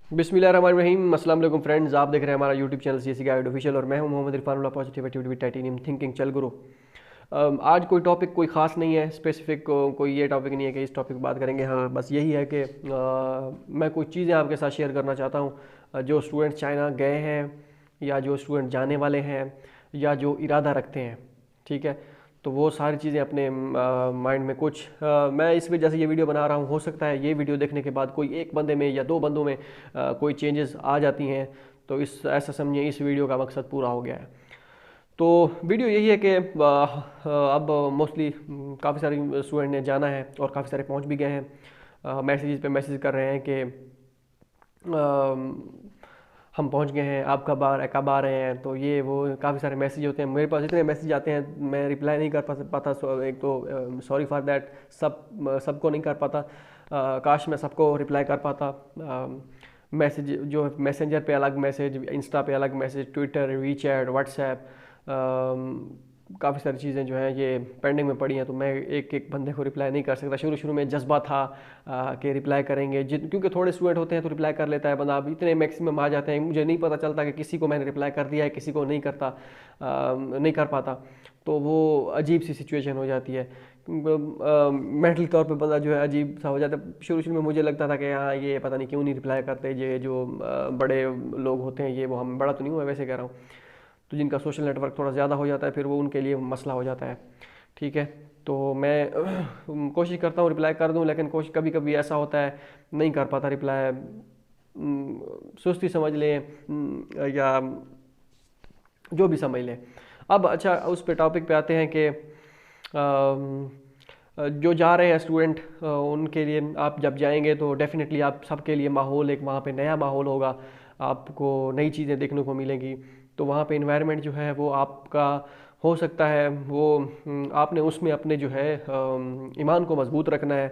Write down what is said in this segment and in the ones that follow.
बिस्मिल्लाहिर्रहमानिर्रहीम। अस्सलाम वालेकुम फ्रेंड्स, आप देख रहे हैं हमारा YouTube channel CSC guide official और मैं हूं Mohammad Irfanullah, positivity with titanium thinking चल गुरु। आज कोई टॉपिक कोई ख़ास नहीं है, स्पेसिफिक कोई ये टॉपिक नहीं है कि इस टॉपिक पर बात करेंगे। हाँ, बस यही है कि मैं कुछ चीज़ें आपके साथ शेयर करना चाहता हूँ। जो स्टूडेंट चाइना गए हैं या जो स्टूडेंट जाने वाले हैं या जो इरादा रखते हैं, ठीक है, तो वो सारी चीज़ें अपने माइंड में कुछ मैं इस वजह से ये वीडियो बना रहा हूँ। हो सकता है ये वीडियो देखने के बाद कोई एक बंदे में या दो बंदों में कोई चेंजेस आ जाती हैं, तो इस ऐसा समझिए इस वीडियो का मकसद पूरा हो गया है। तो वीडियो यही है कि अब मोस्टली काफ़ी सारे स्टूडेंट ने जाना है और काफ़ी सारे पहुंच भी गए हैं। मैसेज पे मैसेज कर रहे हैं कि हम पहुंच गए हैं, आप कब आ रहे हैं। तो ये वो काफ़ी सारे मैसेज होते हैं, मेरे पास इतने मैसेज आते हैं मैं रिप्लाई नहीं कर पाता। एक तो सॉरी फॉर दैट, सबको नहीं कर पाता। काश मैं सबको रिप्लाई कर पाता। मैसेज जो मैसेंजर पे अलग मैसेज, इंस्टा पे अलग मैसेज, ट्विटर, वीचैट, व्हाट्सएप, काफ़ी सारी चीज़ें जो हैं ये पेंडिंग में पड़ी हैं, तो मैं एक एक बंदे को रिप्लाई नहीं कर सकता। शुरू शुरू में जज्बा था कि रिप्लाई करेंगे, क्योंकि थोड़े स्टूडेंट होते हैं तो रिप्लाई कर लेता है बंदा। अब इतने मैक्सिमम आ जाते हैं, मुझे नहीं पता चलता कि किसी को मैंने रिप्लाई कर दिया है, किसी को नहीं करता, नहीं कर पाता। तो वो अजीब सी सिचुएशन हो जाती है। मेंटली तौर पे बंदा जो है अजीब सा हो जाता है। शुरू शुरू में मुझे लगता था कि हाँ ये पता नहीं क्यों नहीं रिप्लाई करते, ये जो बड़े लोग होते हैं, ये वो, हम बड़ा तो नहीं हुआ वैसे कह रहा हूँ, तो जिनका सोशल नेटवर्क थोड़ा ज़्यादा हो जाता है फिर वो उनके लिए मसला हो जाता है। ठीक है, तो मैं कोशिश करता हूँ रिप्लाई कर दूँ, लेकिन कोशिश कभी कभी ऐसा होता है नहीं कर पाता रिप्लाई। सुस्ती समझ लें या जो भी समझ लें। अब अच्छा, उस पे टॉपिक पे आते हैं कि जो जा रहे हैं स्टूडेंट, उनके लिए आप जब जाएंगे तो डेफिनेटली आप सबके लिए माहौल, एक वहाँ पे नया माहौल होगा, आपको नई चीज़ें देखने को मिलेंगी। तो वहाँ पे इन्वायरमेंट जो है वो आपका हो सकता है वो आपने उसमें अपने जो है ईमान को मजबूत रखना है।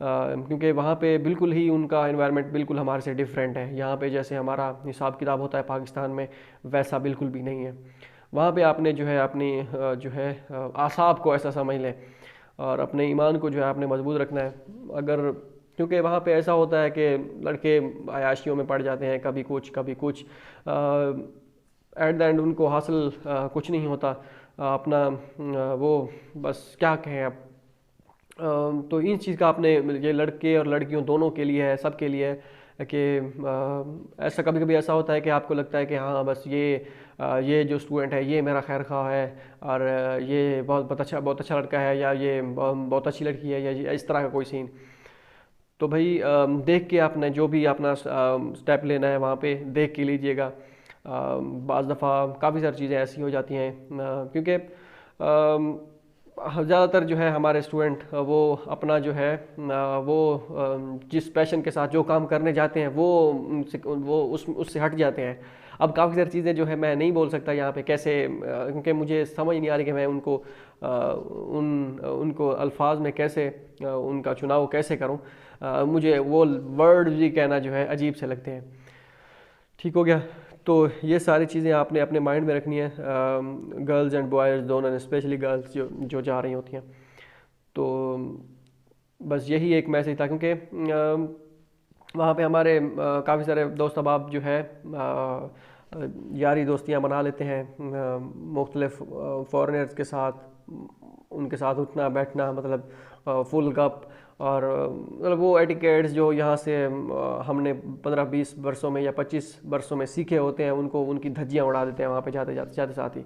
क्योंकि वहाँ पे बिल्कुल ही उनका इन्वायरमेंट बिल्कुल हमारे से डिफरेंट है। यहाँ पे जैसे हमारा हिसाब किताब होता है पाकिस्तान में, वैसा बिल्कुल भी नहीं है। वहाँ पे आपने जो है अपनी जो है आसाब को ऐसा समझ लें और अपने ईमान को जो है आपने मजबूत रखना है। अगर क्योंकि वहाँ पे ऐसा होता है कि लड़के अयाशियों में पड़ जाते हैं, कभी कुछ कभी कुछ, एट द एंड उनको हासिल कुछ नहीं होता। अपना वो बस क्या कहें अब। तो इन चीज़ का आपने, ये लड़के और लड़कियों दोनों के लिए है, सब के लिए है कि ऐसा कभी कभी ऐसा होता है कि आपको लगता है कि हाँ बस ये जो स्टूडेंट है ये मेरा खैर खा है, और ये बहुत अच्छा लड़का है, या ये बहुत अच्छी लड़की है, या इस तरह का कोई सीन। तो भाई देख के आपने जो भी अपना स्टेप लेना है वहाँ पे देख के लीजिएगा। बाज़ दफ़ा काफ़ी सारी चीज़ें ऐसी हो जाती हैं क्योंकि ज़्यादातर जो है हमारे स्टूडेंट वो अपना जो है वो जिस पैशन के साथ जो काम करने जाते हैं वो उससे हट जाते हैं। अब काफ़ी सारी चीज़ें जो है मैं नहीं बोल सकता यहाँ पे कैसे, क्योंकि मुझे समझ नहीं आ रही कि मैं उनको अल्फाज में कैसे उनका चुनाव कैसे करूँ। मुझे वो वर्ड भी कहना जो है अजीब से लगते हैं। ठीक हो गया। तो ये सारी चीज़ें आपने अपने माइंड में रखनी है, गर्ल्स एंड बॉयज़ दोनों, स्पेशली गर्ल्स जो जो जा रही होती हैं। तो बस यही एक मैसेज था, क्योंकि वहाँ पे हमारे काफ़ी सारे दोस्त अहबाब जो है यारी दोस्तियाँ बना लेते हैं मुख्तलिफ फॉरेनर्स के साथ। उनके साथ उठना बैठना, मतलब फुल गप, और मतलब वो एटिकेट्स जो यहाँ से हमने 15-20 वर्षों में या 25 वर्षों में सीखे होते हैं, उनको उनकी धज्जियाँ उड़ा देते हैं वहाँ पे जाते साथ ही।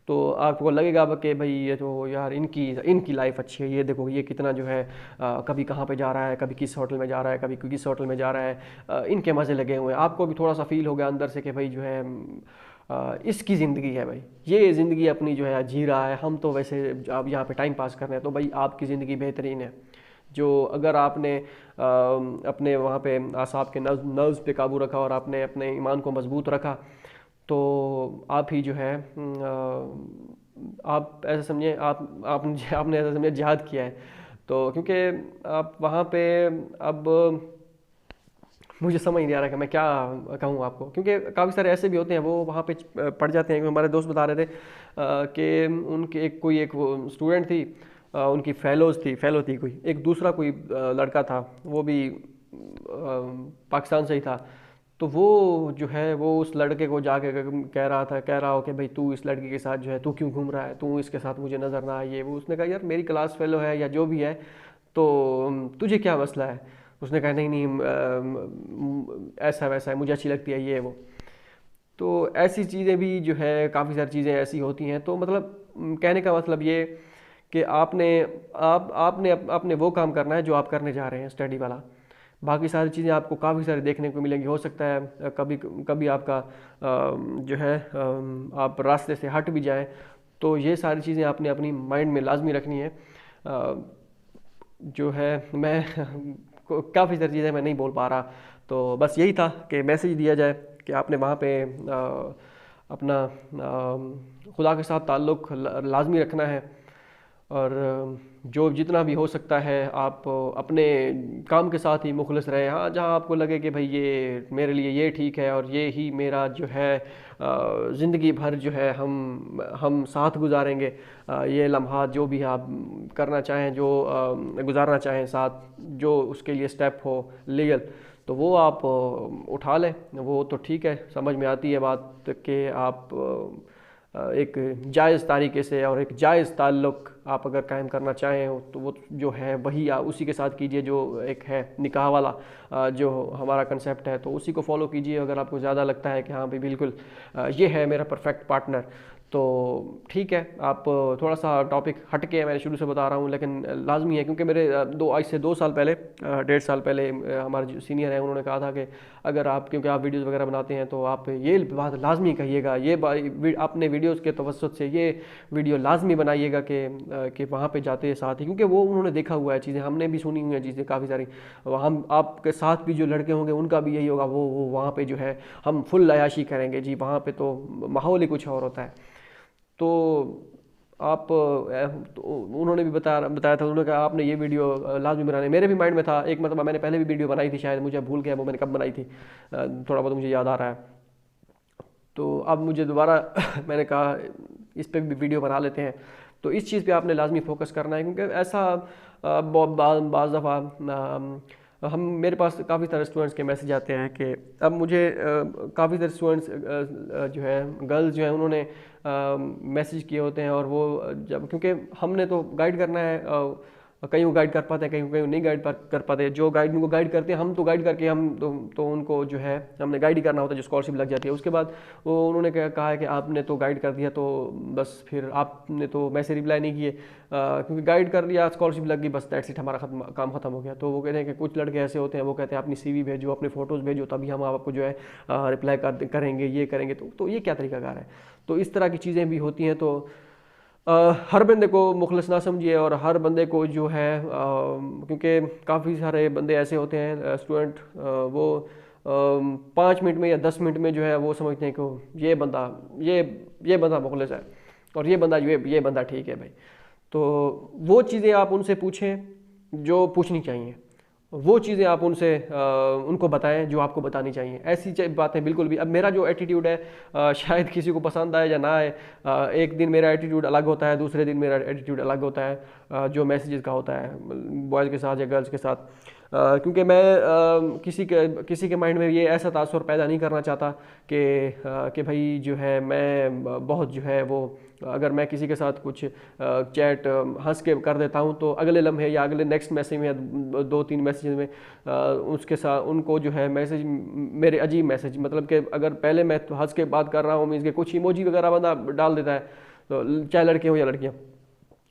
तो आपको लगेगा कि भाई ये तो यार इनकी लाइफ अच्छी है, ये देखो ये कितना जो है कभी कहाँ पे जा रहा है, कभी किस होटल में जा रहा है, कभी किस होटल में जा रहा है, इनके मज़े लगे हुए हैं। आपको भी थोड़ा सा फील हो गया अंदर से कि भाई जो है इसकी ज़िंदगी है, भाई ये ज़िंदगी अपनी जो है जी रहा है, हम तो वैसे अब यहाँ पे टाइम पास कर रहे हैं। तो भाई आपकी ज़िंदगी बेहतरीन है। जो अगर आपने अपने वहाँ पे आसाब के नर्व्स पे काबू रखा और आपने अपने ईमान को मजबूत रखा, तो आप ही जो है आप ऐसा समझिए आपने ऐसा समझिए जिहाद किया है। तो क्योंकि आप वहाँ पे, अब मुझे समझ नहीं आ रहा कि मैं क्या कहूँ आपको, क्योंकि काफ़ी सारे ऐसे भी होते हैं वो वहाँ पे पढ़ जाते हैं। हमारे दोस्त बता रहे थे कि उनके कोई एक स्टूडेंट थी, उनकी फेलो थी कोई दूसरा कोई लड़का था, वो भी पाकिस्तान से ही था। तो वो जो है वो उस लड़के को जाके कह रहा हो कि भाई तू इस लड़की के साथ जो है तू क्यों घूम रहा है, तू इसके साथ मुझे नज़र ना आए, ये वो। उसने कहा यार मेरी क्लास फेलो है या जो भी है, तो तुझे क्या मसला है। उसने कहा नहीं नहीं ऐसा वैसा है, मुझे अच्छी लगती है ये वो। तो ऐसी चीज़ें भी जो है, काफ़ी सारी चीज़ें ऐसी होती हैं। तो मतलब कहने का मतलब ये कि आपने वो काम करना है जो आप करने जा रहे हैं, स्टडी वाला। बाकी सारी चीज़ें आपको काफ़ी सारी देखने को मिलेंगी। हो सकता है कभी कभी आपका जो है आप रास्ते से हट भी जाएं। तो ये सारी चीज़ें आपने अपनी माइंड में लाजमी रखनी है। जो है मैं काफ़ी सारी चीज़ें मैं नहीं बोल पा रहा। तो बस यही था कि मैसेज दिया जाए कि आपने वहाँ पे अपना खुदा के साथ ताल्लुक़ लाजमी रखना है। और जो जितना भी हो सकता है आप अपने काम के साथ ही मुखलिस रहे। हाँ, जहाँ आपको लगे कि भाई ये मेरे लिए ये ठीक है और ये ही मेरा जो है ज़िंदगी भर जो है हम साथ गुजारेंगे, ये लम्हात जो भी आप करना चाहें, जो गुजारना चाहें साथ, जो उसके लिए स्टेप हो लीगल, तो वो आप उठा लें। वो तो ठीक है, समझ में आती है बात कि आप एक जायज़ तरीके से और एक जायज़ ताल्लुक़ आप अगर कायम करना चाहें तो वो जो है वही उसी के साथ कीजिए जो एक है निकाह वाला जो हमारा कंसेप्ट है, तो उसी को फॉलो कीजिए। अगर आपको ज़्यादा लगता है कि हाँ भाई बिल्कुल ये है मेरा परफेक्ट पार्टनर, तो ठीक है। आप थोड़ा सा टॉपिक हट के मैंने शुरू से बता रहा हूँ, लेकिन लाजमी है क्योंकि मेरे आज से 2 साल पहले 1.5 साल पहले हमारे जो सीनियर हैं उन्होंने कहा था कि अगर आप, क्योंकि आप वीडियोस वगैरह बनाते हैं, तो आप ये बात लाजमी कहिएगा, अपने वीडियोस के तवज्जुह से ये वीडियो लाजमी बनाइएगा कि वहाँ पे जाते हैं साथ ही, क्योंकि वो उन्होंने देखा हुआ है चीज़ें, हमने भी सुनी हुई हैं चीज़ें काफ़ी सारी। हम आपके साथ भी जो लड़के होंगे उनका भी यही होगा, वो वहाँ पर जो है हम फुल अयाशी करेंगे जी, वहाँ पर तो माहौल ही कुछ और होता है। तो आप तो उन्होंने भी बताया था, उन्होंने कहा आपने ये वीडियो लाजमी बनाने। मेरे भी माइंड में था एक, मतलब मैंने पहले भी वीडियो बनाई थी, शायद मुझे भूल गया वो मैंने कब बनाई थी, थोड़ा बहुत मुझे याद आ रहा है। तो अब मुझे दोबारा मैंने कहा इस पे भी वीडियो बना लेते हैं। तो इस चीज़ पे आपने लाजमी फोकस करना है, क्योंकि ऐसा बाज़ दफ़ा हम मेरे पास काफ़ी सारे स्टूडेंट्स के मैसेज आते हैं कि अब मुझे काफ़ी सारे स्टूडेंट्स जो है गर्ल्स जो हैं उन्होंने मैसेज किए होते हैं। और वो जब, क्योंकि हमने तो गाइड करना है, कहीं वो गाइड कर पाते हैं, कहीं कहीं नहीं गाइड कर पाते। जो गाइड उनको गाइड करते हैं हम तो गाइड करके हम तो उनको जो है हमने गाइड ही करना होता है, जो स्कॉलरशिप लग जाती है। उसके बाद वो उन्होंने कहा है कि आपने तो गाइड कर दिया, तो बस फिर आपने तो मैसेज रिप्लाई नहीं किए, क्योंकि गाइड कर दिया, स्कॉलरशिप लग गई, बस दैट्स इट, हमारा काम खत्म हो गया। तो वो कहते हैं कि कुछ लड़के ऐसे होते हैं, वो कहते हैं अपनी CV भेजो, अपने फ़ोटोज़ भेजो, तभी हम आपको जो है रिप्लाई करेंगे, ये करेंगे। तो ये क्या तरीकाकार है। तो इस तरह की चीज़ें भी होती हैं। तो हर बंदे को मुखलिस ना समझिए, और हर बंदे को जो है क्योंकि काफ़ी सारे बंदे ऐसे होते हैं स्टूडेंट, वो 5 मिनट में या 10 मिनट में जो है वो समझते हैं कि ये बंदा मुखलिस है और ये बंदा ठीक है भाई। तो वो चीज़ें आप उनसे पूछें जो पूछनी चाहिए, वो चीज़ें आप उनको बताएं जो आपको बतानी चाहिए। ऐसी बातें बिल्कुल भी, अब मेरा जो एटीट्यूड है शायद किसी को पसंद आए या ना आए, एक दिन मेरा एटीट्यूड अलग होता है, दूसरे दिन मेरा एटीट्यूड अलग होता है जो मैसेजेस का होता है बॉयज़ के साथ या गर्ल्स के साथ। क्योंकि मैं किसी के माइंड में ये ऐसा तासुर पैदा नहीं करना चाहता कि भाई जो है मैं बहुत जो है वो, अगर मैं किसी के साथ कुछ चैट हंस के कर देता हूं, तो अगले लम्हे या अगले नेक्स्ट मैसेज में या 2-3 मैसेज में उसके साथ उनको जो है मैसेज मेरे अजीब मैसेज, मतलब कि अगर पहले मैं तो हंस के बात कर रहा हूँ, मीन्स के कुछ इमोजी वगैरह बंदा डाल देता है, तो चाहे लड़के हो या लड़कियाँ,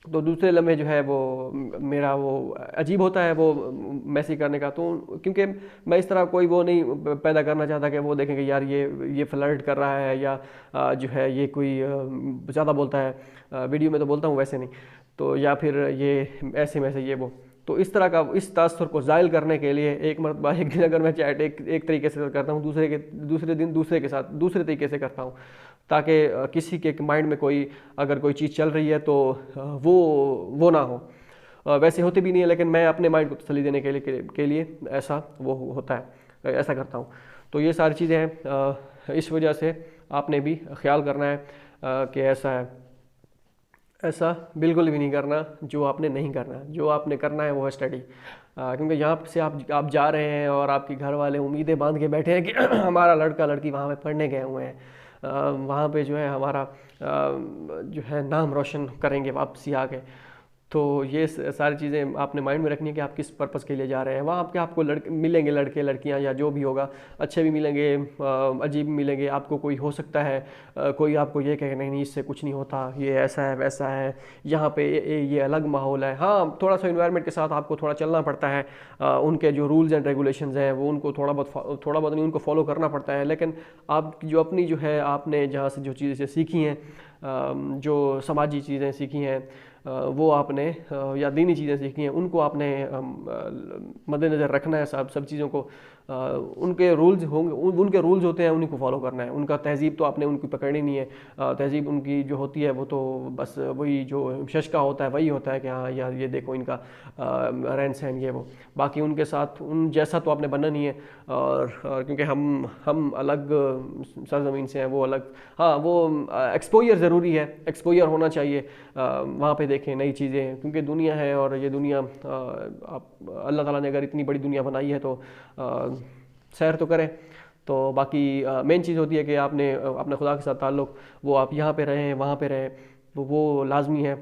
तो दूसरे लम्हे जो है वो मेरा वो अजीब होता है वो मैसेज करने का। तो क्योंकि मैं इस तरह कोई वो नहीं पैदा करना चाहता कि वो देखें कि यार ये फ्लर्ट कर रहा है या जो है ये कोई ज़्यादा बोलता है, वीडियो में तो बोलता हूँ वैसे नहीं, तो या फिर ये ऐसे मैसेज ये वो। तो इस तरह का, इस तासुर को ज़ायल करने के लिए एक दिन अगर मैं चैट एक तरीके से करता हूँ, दूसरे दिन दूसरे के साथ दूसरे तरीके से करता हूँ, ताकि किसी के माइंड में अगर कोई चीज़ चल रही है तो वो ना हो। वैसे होते भी नहीं है, लेकिन मैं अपने माइंड को तसल्ली देने के लिए ऐसा वो होता है, ऐसा करता हूँ। तो ये सारी चीज़ें हैं, इस वजह से आपने भी ख्याल करना है कि ऐसा है। ऐसा बिल्कुल भी नहीं करना। जो आपने नहीं करना, जो आपने करना है वो है स्टडी। क्योंकि यहाँ से आप जा रहे हैं और आपके घर वाले उम्मीदें बांध के बैठे हैं कि हमारा लड़का लड़की वहाँ पे पढ़ने गए हुए हैं, वहाँ पे जो है हमारा जो है नाम रोशन करेंगे वापसी आके। तो ये सारी चीज़ें आपने माइंड में रखनी है कि आप किस पर्पज़ के लिए जा रहे हैं। वहाँ आपके आपको लड़के मिलेंगे, लड़के लड़कियाँ या जो भी होगा, अच्छे भी मिलेंगे, अजीब भी मिलेंगे। आपको कोई हो सकता है कोई आपको ये कहे नहीं नहीं इससे कुछ नहीं होता, ये ऐसा है वैसा है, यहाँ पे ये अलग माहौल है। हाँ, थोड़ा सा इन्वायरमेंट के साथ आपको थोड़ा चलना पड़ता है, उनके जो रूल्स एंड रेगुलेशंस हैं वो उनको थोड़ा बहुत नहीं उनको फॉलो करना पड़ता है। लेकिन आप जो अपनी जो है आपने जहाँ से जो चीज़ें सीखी हैं, जो समाजी चीज़ें सीखी हैं, वो आपने या दीनी चीज़ें सीखी हैं उनको आपने मद्देनज़र रखना है। सब चीज़ों को उनके रूल्स होंगे, उनके रूल्स होते हैं, उन्हीं को फॉलो करना है। उनका तहज़ीब तो आपने उनकी पकड़नी नहीं है। तहज़ीब उनकी जो होती है वो तो बस वही जो शश का होता है वही होता है कि हाँ यार ये देखो इनका रहन सहन ये वो। बाकी उनके साथ उन जैसा तो आपने बनना नहीं है। और क्योंकि हम अलग सरजमीन से हैं, वो अलग। हाँ, वो एक्सपोजर ज़रूरी है, एक्सपोजर होना चाहिए। वहाँ पे देखें नई चीज़ें, क्योंकि दुनिया है और ये दुनिया आप अल्लाह ताला ने अगर इतनी बड़ी दुनिया बनाई है तो सैर तो करें। तो बाकी मेन चीज़ होती है कि आपने अपने खुदा के साथ ताल्लुक़ वो आप यहाँ पे रहें वहाँ पे रहें, तो वो लाजमी है।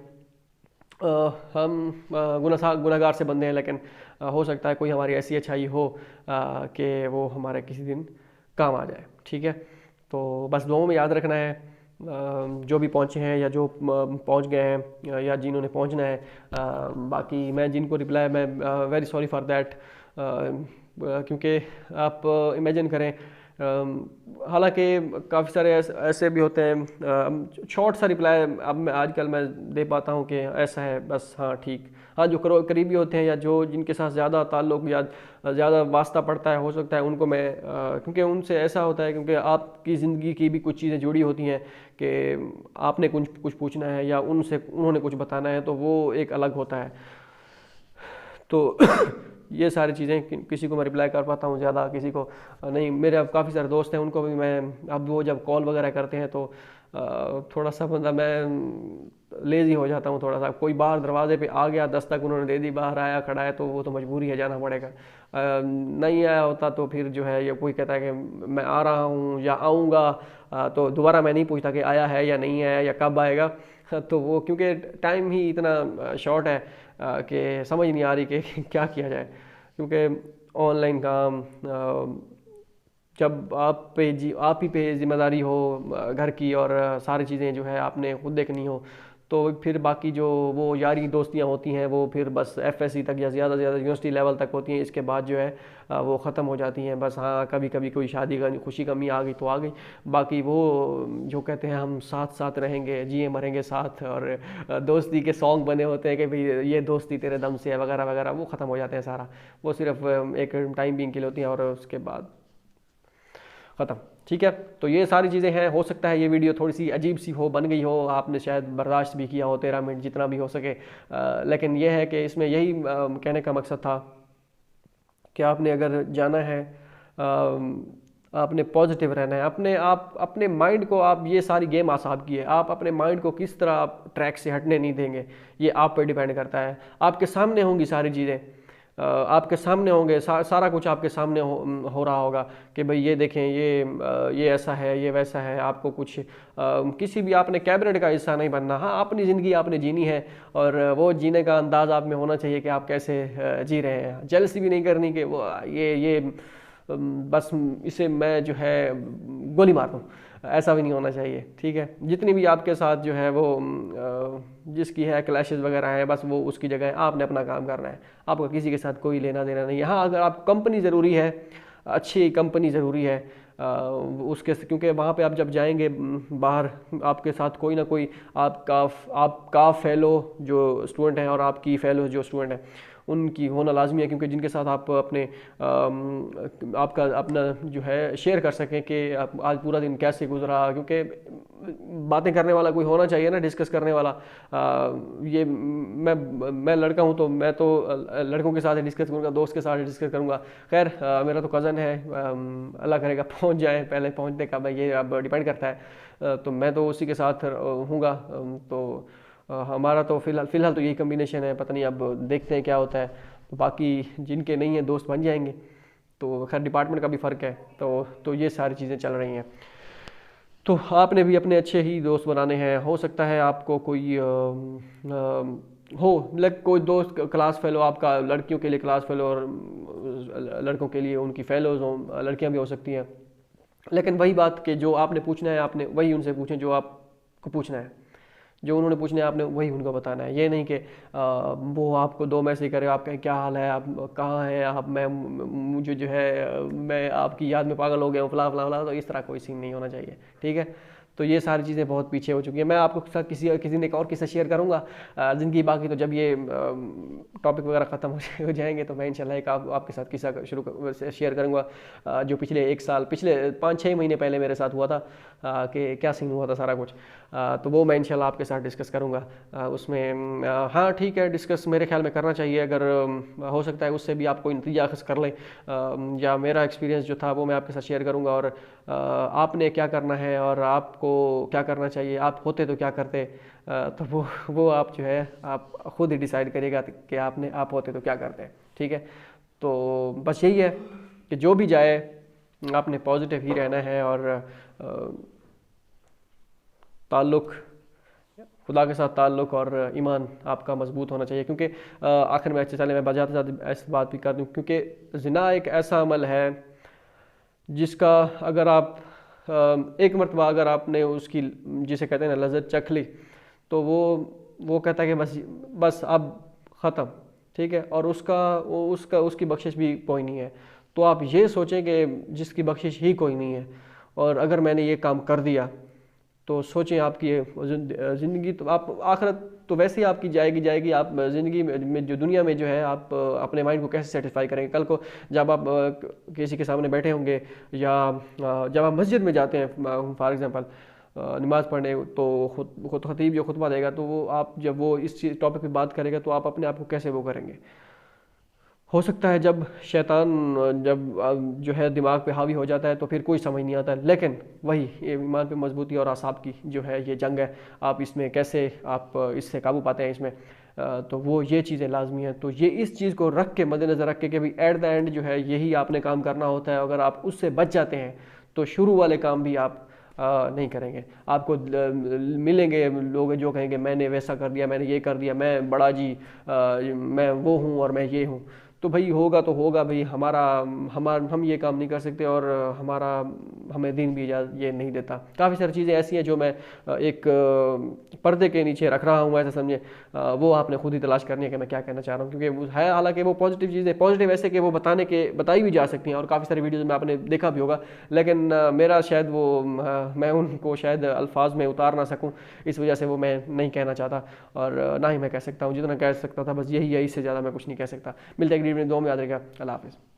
हम गुनहगार से बंदे हैं, लेकिन हो सकता है कोई हमारी ऐसी अच्छाई हो कि वो हमारे किसी दिन काम आ जाए। ठीक है, तो बस दुआओं में याद रखना है जो भी पहुँचे हैं या जो पहुँच गए हैं या जिन्होंने पहुँचना है। बाकी मैं जिनको रिप्लाई, मैं वेरी सॉरी फॉर दैट, क्योंकि आप इमेजिन करें, हालांकि काफ़ी सारे ऐसे भी होते हैं शॉर्ट सा रिप्लाई अब मैं आजकल मैं दे पाता हूँ कि ऐसा है बस, हाँ ठीक। हाँ, जो करीबी होते हैं या जो जिनके साथ ज़्यादा ताल्लुक़ या ज़्यादा वास्ता पड़ता है, हो सकता है उनको मैं क्योंकि उनसे ऐसा होता है, क्योंकि आपकी ज़िंदगी की भी कुछ चीज़ें जुड़ी होती हैं कि आपने कुछ पूछना है या उन्होंने कुछ बताना है, तो वो एक अलग होता है। तो ये सारी चीज़ें किसी को मैं रिप्लाई कर पाता हूँ ज़्यादा, किसी को नहीं। मेरे अब काफ़ी सारे दोस्त हैं, उनको भी मैं अब वो जब कॉल वगैरह करते हैं तो थोड़ा सा मतलब मैं लेज़ी हो जाता हूँ थोड़ा सा। कोई बाहर दरवाजे पे आ गया, दस्तक उन्होंने दे दी, बाहर आया खड़ा है, तो वो तो मजबूरी है, जाना पड़ेगा। नहीं आया होता तो फिर जो है ये कोई कहता है कि मैं आ रहा हूँ या आऊँगा, तो दोबारा मैं नहीं पूछता कि आया है या नहीं आया या कब आएगा। तो वो क्योंकि टाइम ही इतना शॉर्ट है कि समझ नहीं आ रही कि क्या किया जाए। क्योंकि ऑनलाइन काम जब आप ही पे जिम्मेदारी हो घर की, और सारी चीज़ें जो है आपने खुद देखनी हो, तो फिर बाकी जो वो यारी दोस्तियां होती हैं वो फिर बस एफएससी तक या ज़्यादा से ज़्यादा यूनिवर्सिटी लेवल तक होती हैं। इसके बाद जो है वो ख़त्म हो जाती हैं। बस हाँ, कभी कभी कोई शादी का खुशी कमी आ गई तो आ गई, बाकी वो जो कहते हैं हम साथ साथ रहेंगे, जिए मरेंगे साथ, और दोस्ती के सॉन्ग बने होते हैं कि भाई ये दोस्ती तेरे दम से है वगैरह वगैरह, वो ख़त्म हो जाते हैं सारा। वो सिर्फ एक टाइम बीइंग के लिए होती हैं और उसके बाद ख़त्म। ठीक है, तो ये सारी चीज़ें हैं। हो सकता है ये वीडियो थोड़ी सी अजीब सी हो, बन गई हो, आपने शायद बर्दाश्त भी किया हो 13 मिनट जितना भी हो सके, लेकिन यह है कि इसमें यही कहने का मकसद था कि आपने अगर जाना है, आपने पॉजिटिव रहना है। अपने माइंड को आप ये सारी गेम आसाब की है, आप अपने माइंड को किस तरह आप ट्रैक से हटने नहीं देंगे, ये आप पर डिपेंड करता है। आपके सामने होंगी सारी चीज़ें, आपके सामने होंगे, सारा कुछ आपके सामने हो रहा होगा कि भाई ये देखें, ये ऐसा है, ये वैसा है। आपको कुछ किसी भी आपने कैबिनेट का हिस्सा नहीं बनना। हाँ, अपनी ज़िंदगी आपने जीनी है, और वो जीने का अंदाज़ आप में होना चाहिए कि आप कैसे जी रहे हैं। जेलसी भी नहीं करनी कि वो ये बस इसे मैं जो है गोली मार दूँ, ऐसा भी नहीं होना चाहिए। ठीक है, जितनी भी आपके साथ जो है वो जिसकी है क्लैशेस वगैरह हैं, बस वो उसकी जगह आपने अपना काम करना है। आपका किसी के साथ कोई लेना देना नहीं है। हाँ, अगर आप कंपनी ज़रूरी है, अच्छी कंपनी ज़रूरी है उसके, क्योंकि वहाँ पे आप जब जाएंगे बाहर, आपके साथ कोई ना कोई आपका फेलो जो स्टूडेंट हैं और आपकी फेलो जो स्टूडेंट हैं उनकी होना लाजमी है, क्योंकि जिनके साथ आप आपका अपना जो है शेयर कर सकें कि आज पूरा दिन कैसे गुजरा। क्योंकि बातें करने वाला कोई होना चाहिए ना, डिस्कस करने वाला। ये मैं लड़का हूँ तो मैं तो लड़कों के साथ ही डिस्कस करूँगा, दोस्त के साथ ही डिस्कस करूँगा। खैर मेरा तो कज़न है, अल्लाह करेगा पहुँच जाए, पहले पहुँचने का भाई ये अब डिपेंड करता है। तो मैं तो उसी के साथ हूँगा। तो हमारा तो फ़िलहाल तो यही कम्बिनेशन है, पता नहीं अब देखते हैं क्या होता है। तो बाकी जिनके नहीं हैं दोस्त बन जाएंगे, तो खैर डिपार्टमेंट का भी फ़र्क है। तो ये सारी चीज़ें चल रही हैं। तो आपने भी अपने अच्छे ही दोस्त बनाने हैं। हो सकता है आपको कोई हो लाइक कोई दोस्त क्लास फेलो आपका, लड़कियों के लिए क्लास फेलो और लड़कों के लिए उनकी फेलोज हों, लड़कियां भी हो सकती हैं। लेकिन वही बात कि जो आपने पूछना है आपने वही उनसे पूछें जो आपको पूछना है, जो उन्होंने पूछना है आपने वही उनको बताना है। ये नहीं कि वो आपको दो मैसेज करे, आपका क्या हाल है, आप कहाँ हैं आप, मुझे जो है मैं आपकी याद में पागल हो गया हूँ, फला फला फला। तो इस तरह कोई सीन नहीं होना चाहिए, ठीक है। तो ये सारी चीज़ें बहुत पीछे हो चुकी है। मैं आपको साथ किसी किसी ने और किस्सा शेयर करूँगा ज़िंदगी बाकी। तो जब ये टॉपिक वगैरह ख़त्म हो जाएंगे तो मैं इंशाल्लाह एक आपके साथ किस्सा शेयर करूँगा जो पिछले 1 साल, पिछले 5-6 महीने पहले मेरे साथ हुआ था, कि क्या सीन हुआ था सारा कुछ। तो वो मैं इंशाल्लाह आपके साथ डिस्कस करूँगा उसमें। हाँ ठीक है, डिस्कस मेरे ख्याल में करना चाहिए। अगर हो सकता है उससे भी आप कोई नतीजा अखज़ कर लें, या मेरा एक्सपीरियंस जो था वो मैं आपके साथ शेयर करूँगा, और आपने क्या करना है और आपको क्या करना चाहिए, आप होते तो क्या करते। तो वो आप जो है आप खुद ही डिसाइड करिएगा कि आप होते तो क्या करते हैं, ठीक है। तो बस यही है कि जो भी जाए आपने पॉजिटिव ही रहना है, और ताल्लुक़ खुदा के साथ ताल्लुक़ और ईमान आपका मजबूत होना चाहिए। क्योंकि आखिर में अच्छे चले मैं बजाते जाते ऐसी बात भी कर दूँ, क्योंकि ज़िना एक ऐसा अमल है जिसका अगर आप एक मरतबा अगर आपने उसकी जिसे कहते हैं ना लज़्ज़त चख ली, तो वो कहता है कि बस अब ख़त्म, ठीक है। और उसकी बख्शिश भी कोई नहीं है। तो आप ये सोचें कि जिसकी बख्शिश ही कोई नहीं है, और अगर मैंने ये काम कर दिया तो सोचें आपकी ज़िंदगी, तो आप आखिरत तो वैसे ही आपकी जाएगी। आप ज़िंदगी में जो दुनिया में जो है आप अपने माइंड को कैसे सेटिस्फाई करेंगे कल को, जब आप किसी के सामने बैठे होंगे, या जब आप मस्जिद में जाते हैं फॉर एग्ज़ाम्पल नमाज़ पढ़ने, तो खुद खतीब जो खुतबा देगा, तो वो आप जब वो इस चीज़ टॉपिक पे बात करेगा, तो आप अपने आप को कैसे वो करेंगे। हो सकता है जब शैतान जब जो है दिमाग पे हावी हो जाता है तो फिर कोई समझ नहीं आता। लेकिन वही ईमान पे मजबूती और आसाब की जो है ये जंग है, आप इसमें कैसे आप इससे काबू पाते हैं इसमें, तो वो ये चीज़ें लाजमी हैं। तो ये इस चीज़ को रख के मद्देनज़र रख के भाई एट द एंड जो है यही आपने काम करना होता है। अगर आप उससे बच जाते हैं तो शुरू वाले काम भी आप नहीं करेंगे। आपको मिलेंगे लोग जो कहेंगे मैंने वैसा कर दिया, मैंने ये कर दिया, मैं बड़ा जी, मैं वो हूँ और मैं ये हूँ। तो भाई होगा तो होगा भाई, हम ये काम नहीं कर सकते, और हमें दीन भी इजाज़त ये नहीं देता। काफ़ी सारी चीज़ें ऐसी हैं जो मैं एक पर्दे के नीचे रख रहा हूँ, ऐसा समझे। वो आपने खुद ही तलाश करनी है कि मैं क्या कहना चाह रहा हूँ, क्योंकि वो है हालांकि वो पॉजिटिव चीज़ें, पॉजिटिव ऐसे कि वो बताई भी जा सकती हैं, और काफ़ी सारी वीडियोज़ में आपने देखा भी होगा। लेकिन मेरा शायद मैं उनको शायद अल्फाज में उतार ना सकूँ, इस वजह से वो मैं नहीं कहना चाहता, और ना ही मैं कह सकता हूँ। जितना कह सकता था बस यही है, इससे ज़्यादा मैं कुछ नहीं कह सकता। मिलते हैं एक वीडियो में, दो में याद रखिएगा। अल्लाह हाफ़िज़।